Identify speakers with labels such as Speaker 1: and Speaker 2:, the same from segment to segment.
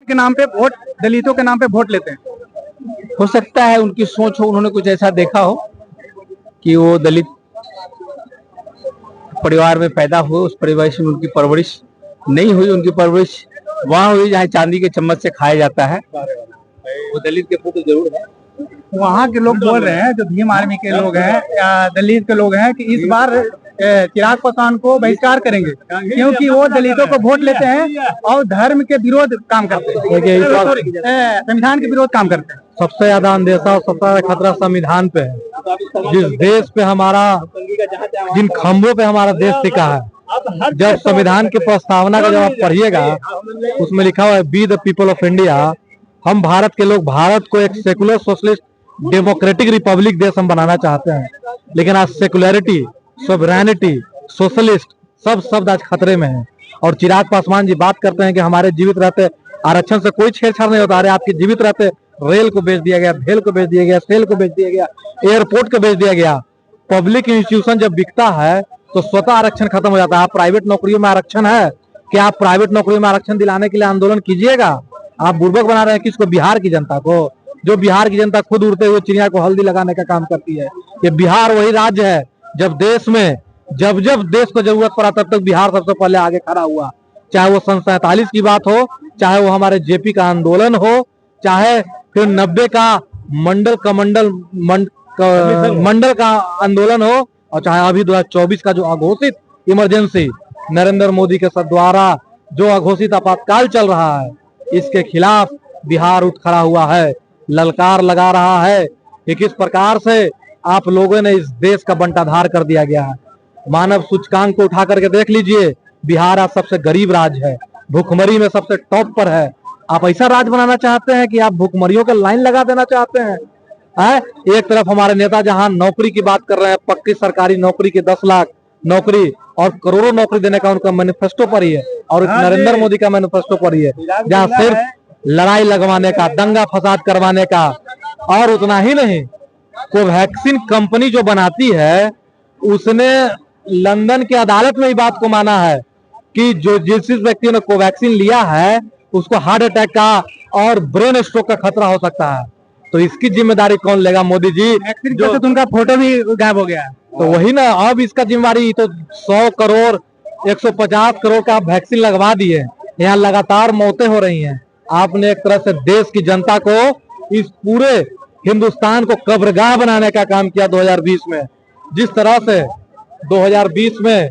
Speaker 1: के नाम पे वोट, दलितों के नाम पे वोट लेते हैं।
Speaker 2: हो सकता है उनकी सोच हो, उन्होंने कुछ ऐसा देखा हो कि वो दलित परिवार में पैदा हुए, उस परिवार से उनकी परवरिश नहीं हुई, उनकी परवरिश वहां हुई जहाँ चांदी के चम्मच से खाया जाता है। वो दलित के पुत्र जरूर है।
Speaker 1: वहाँ के लोग बोल रहे हैं, जो भीम आर्मी के लोग हैं या दलित के लोग हैं, कि इस बार चिराग पासवान को बहिष्कार करेंगे क्योंकि वो दलितों को वोट लेते हैं और धर्म के विरोध काम करते हैं, संविधान के विरोध काम करते हैं।
Speaker 2: सबसे ज्यादा अंदेशा और सबसे ज्यादा खतरा संविधान पे है। जिस देश पे हमारा, जिन खंभों पे हमारा देश टिका है, जब संविधान की प्रस्तावना का जब आप पढ़िएगा, उसमें लिखा हुआ है be the people of India. हम भारत के लोग भारत को एक सेकुलर सोशलिस्ट डेमोक्रेटिक रिपब्लिक देश हम बनाना चाहते हैं, लेकिन आज सेकुलरिटी, सोवरेनिटी, सोशलिस्ट सब शब्द आज खतरे में है। और चिराग पासवान जी बात करते हैं कि हमारे जीवित रहते आरक्षण से कोई छेड़छाड़ नहीं होता। अरे आपके जीवित रहते रेल को बेच दिया गया, भेल को बेच दिया गया, सेल को बेच दिया गया, एयरपोर्ट को बेच दिया गया। पब्लिक इंस्टीट्यूशन जब बिकता है तो स्वतः आरक्षण खत्म हो जाता है। आप प्राइवेट नौकरियों में आरक्षण है कि आप प्राइवेट नौकरियों में आरक्षण दिलाने के लिए आंदोलन कीजिएगा? आप बुर्बक बना रहे हैं किसको? बिहार की जनता को। जो बिहार की जनता खुद उड़ते हुए चिड़िया को हल्दी लगाने का काम करती है। ये बिहार वही राज्य है जब देश में जब देश को जरूरत पड़ा तब तक बिहार सबसे पहले आगे खड़ा हुआ। चाहे वो सन 47 की बात हो, चाहे वो हमारे जेपी का आंदोलन हो, चाहे फिर 90 का मंडल का आंदोलन हो, और चाहे अभी 2024 का जो अघोषित इमरजेंसी नरेंद्र मोदी के द्वारा जो अघोषित आपातकाल चल रहा है, इसके खिलाफ बिहार उठ खड़ा हुआ है, ललकार लगा रहा है कि किस प्रकार से आप लोगों ने इस देश का बंटाधार कर दिया गया है। मानव सूचकांक को उठा करके देख लीजिए, बिहार आज सबसे गरीब राज्य है, भूखमरी में सबसे टॉप पर है। आप ऐसा राज्य बनाना चाहते हैं कि आप भूखमरियों का लाइन लगा देना चाहते हैं? एक तरफ हमारे नेता जहां नौकरी की बात कर रहे हैं, पक्की सरकारी नौकरी की 10 लाख नौकरी और करोड़ों नौकरी देने का उनका मैनिफेस्टो पर ही है, और नरेंद्र मोदी का मैनिफेस्टो पर ही है, जहां सिर्फ लड़ाई लगवाने का, दंगा फसाद करवाने का। और उतना ही नहीं, कोवैक्सीन कंपनी जो बनाती है उसने लंदन की अदालत में ही बात को माना है कि जो जिस व्यक्ति ने कोवैक्सीन लिया है उसको हार्ट अटैक का और ब्रेन स्ट्रोक का खतरा हो सकता है। तो इसकी जिम्मेदारी कौन लेगा? मोदी जी।
Speaker 1: जो तो उनका फोटो भी गायब हो गया है,
Speaker 2: तो वही ना, अब इसका जिम्मेदारी तो 100 करोड़ 150 करोड़ का वैक्सीन लगवा दिए, यहाँ लगातार मौतें हो रही हैं। आपने एक तरह से देश की जनता को, इस पूरे हिंदुस्तान को कब्रगाह बनाने का काम किया 2020 में। जिस तरह से 2020 में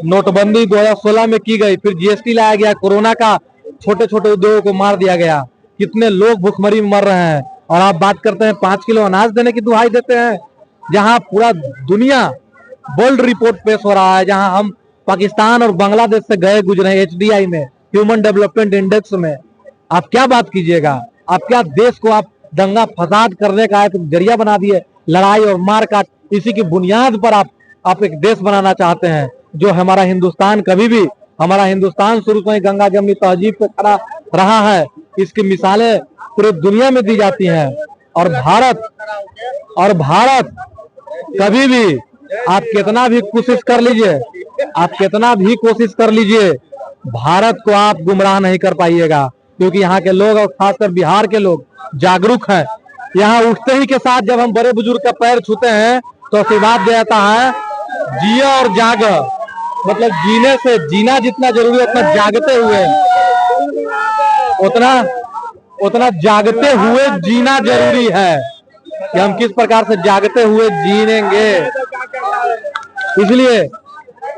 Speaker 2: नोटबंदी 2016 में की गई, फिर जीएसटी लाया गया, कोरोना का छोटे छोटे उद्योगों को मार दिया गया, कितने लोग भूखमरी में मर रहे हैं। और आप बात करते हैं 5 किलो अनाज देने की दुहाई देते हैं, जहां पूरा दुनिया बोल्ड रिपोर्ट पेश हो रहा है, जहां हम पाकिस्तान और बांग्लादेश से गए गुजरे HDI में, ह्यूमन डेवलपमेंट इंडेक्स में। आप क्या बात कीजिएगा? आप क्या देश को आप दंगा फसाद करने का एक जरिया बना दिए, लड़ाई और मारकाट, इसी की बुनियाद पर आप एक देश बनाना चाहते हैं। जो हमारा हिंदुस्तान कभी भी, हमारा हिंदुस्तान शुरू से ही गंगा जमनी तहजीब पे खड़ा रहा है, इसकी मिसालें पूरे दुनिया में दी जाती हैं। और भारत कभी भी, आप कितना भी कोशिश कर लीजिए, भारत को आप गुमराह नहीं कर पाइएगा, क्योंकि यहाँ के लोग और खासकर बिहार के लोग जागरूक हैं। यहाँ उठते ही के साथ जब हम बड़े बुजुर्ग का पैर छूते हैं तो आशीर्वाद दिया जाता है, जियो और जाग। मतलब जीने से, जीना जितना जरूरी है उतना जागते हुए, उतना जागते हुए जीना जरूरी है कि हम किस प्रकार से जागते हुए जीनेंगे। इसलिए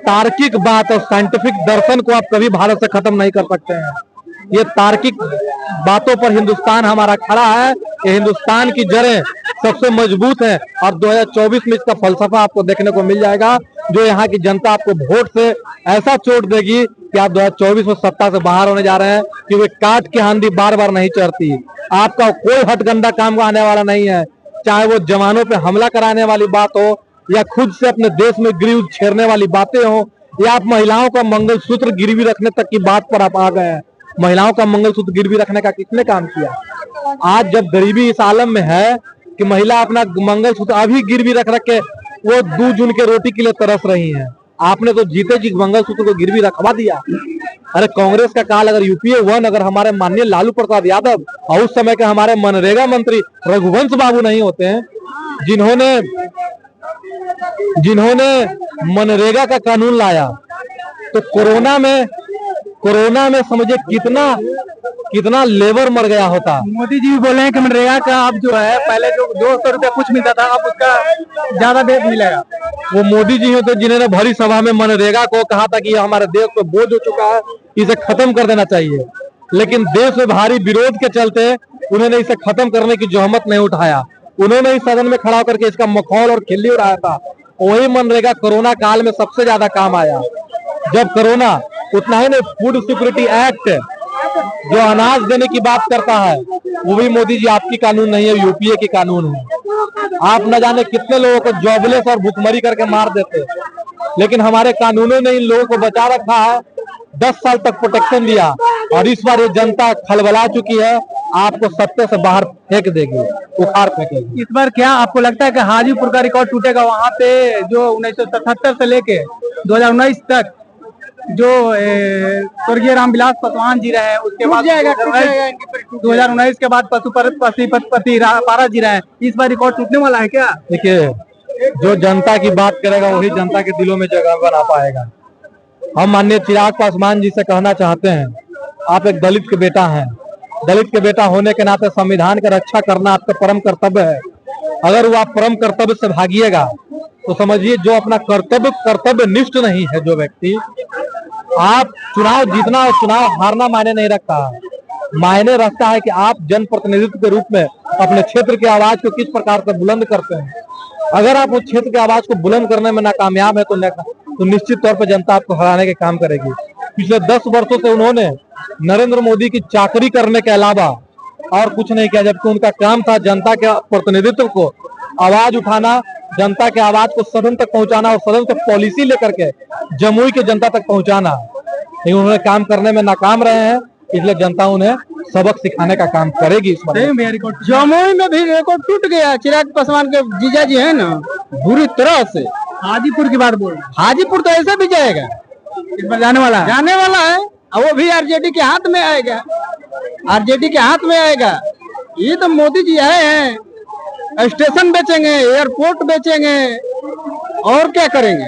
Speaker 2: तार्किक बात और साइंटिफिक दर्शन को आप कभी भारत से खत्म नहीं कर सकते हैं। ये तार्किक बातों पर हिंदुस्तान हमारा खड़ा है, ये हिंदुस्तान की जड़ें सबसे मजबूत है। और 2024 में इसका फलसफा आपको देखने को मिल जाएगा, जो यहाँ की जनता आपको वोट से ऐसा चोट देगी कि आप 2024 में सत्ता से बाहर होने जा रहे हैं, क्योंकि काट की आंधी बार बार नहीं चढ़ती। आपका कोई हथगंदा काम आने वाला नहीं है, चाहे वो जवानों पे हमला कराने वाली बात हो, या खुद से अपने देश में गिरवी छेड़ने वाली बातें हो, या आप महिलाओं का मंगलसूत्र गिरवी रखने तक की बात पर आप आ गए हैं। महिलाओं का मंगलसूत्र गिरवी रखने का किसने काम किया? आज जब गरीबी इस आलम में है कि महिला अपना मंगलसूत्र अभी गिरवी रख के वो दूध झुन के रोटी के लिए तरस रही हैं, आपने तो जीते जी मंगलसूत्र को गिरवी रखवा दिया। अरे कांग्रेस का काल अगर यूपीए 1 अगर हमारे माननीय लालू प्रसाद यादव और उस समय के हमारे मनरेगा मंत्री रघुवंश बाबू नहीं होते हैं, जिन्होंने मनरेगा का कानून लाया, तो कोरोना में समझे कितना लेबर मर गया होता।
Speaker 1: मोदी जी भी बोले हैं कि मनरेगा का अब जो है पहले जो 200 रुपया कुछ मिलता था अब उसका ज्यादा रेट मिलेगा।
Speaker 2: वो मोदी जी होते जिन्होंने भरी सभा में मनरेगा को कहा था कि ये हमारे देश पे बोझ हो चुका है, इसे खत्म कर देना चाहिए, लेकिन देश में भारी विरोध के चलते उन्होंने इसे खत्म करने की जहमत नहीं उठाया। उन्होंने इस सदन में खड़ा होकर के इसका मखौल और खिल्ली उड़ाया था। वही मनरेगा कोरोना काल में सबसे ज्यादा काम आया। जब कोरोना, उतना ही नहीं, फूड सिक्योरिटी एक्ट जो अनाज देने की बात करता है वो भी मोदी जी आपकी कानून नहीं है, यूपीए की कानून है। आप न जाने कितने लोगों को जॉबलेस और भुखमरी करके मार देते, लेकिन हमारे कानूनों ने इन लोगों को बचा रखा है। 10 साल तक प्रोटेक्शन दिया और इस बार ये जनता खलबला चुकी है, आपको सत्ते से बाहर फेंक देगी, उखाड़ फेंकेगी।
Speaker 1: इस बार क्या आपको लगता है कि हाजीपुर का रिकॉर्ड टूटेगा? वहाँ पे जो 1977 से लेके 2019 तक जो स्वर्गीय रामविलास पासवान जी रहे, उसके बाद 2019 के बाद पशुपति पारा जी रहे, इस बार रिकॉर्ड टूटने वाला है क्या?
Speaker 2: देखिए, जो जनता की बात करेगा वही जनता के दिलों में जगह बना पाएगा। हम माननीय चिराग पासवान जी से कहना चाहते हैं, आप एक दलित के बेटा हैं, दलित के बेटा होने के नाते संविधान का रक्षा करना आपका परम कर्तव्य है। अगर वो आप परम कर्तव्य से भागिएगा तो समझिए जो अपना कर्तव्य निष्ठ नहीं है जो व्यक्ति, आप चुनाव जीतना और चुनाव हारना मायने नहीं रखता है। मायने रखता है कि आप जनप्रतिनिधित्व के रूप में अपने क्षेत्र की आवाज को किस प्रकार से बुलंद करते हैं। अगर आप उस क्षेत्र की आवाज को बुलंद करने में नाकामयाब है तो निश्चित तौर पर जनता आपको हराने के काम करेगी। पिछले 10 वर्षों से उन्होंने नरेंद्र मोदी की चाकरी करने के अलावा और कुछ नहीं किया, जबकि उनका काम था जनता के प्रतिनिधित्व को आवाज उठाना, जनता के आवाज को सदन तक पहुंचाना और सदन से पॉलिसी लेकर के जमुई के जनता तक पहुंचाना। लेकिन उन्होंने काम करने में नाकाम रहे हैं, इसलिए जनता उन्हें सबक सिखाने का काम करेगी। इस बार
Speaker 1: जमुई में भी रिकॉर्ड टूट गया। चिराग पासवान के जीजा जी है ना, बुरी तरह से। हाजीपुर की बात बोल, हाजीपुर तो ऐसे भी जाएगा, इस बार जाने वाला है, और वो भी आरजेडी के हाथ में आएगा, आरजेडी के हाथ में आएगा। ये तो मोदी जी आए हैं, स्टेशन बेचेंगे, एयरपोर्ट बेचेंगे, और क्या करेंगे।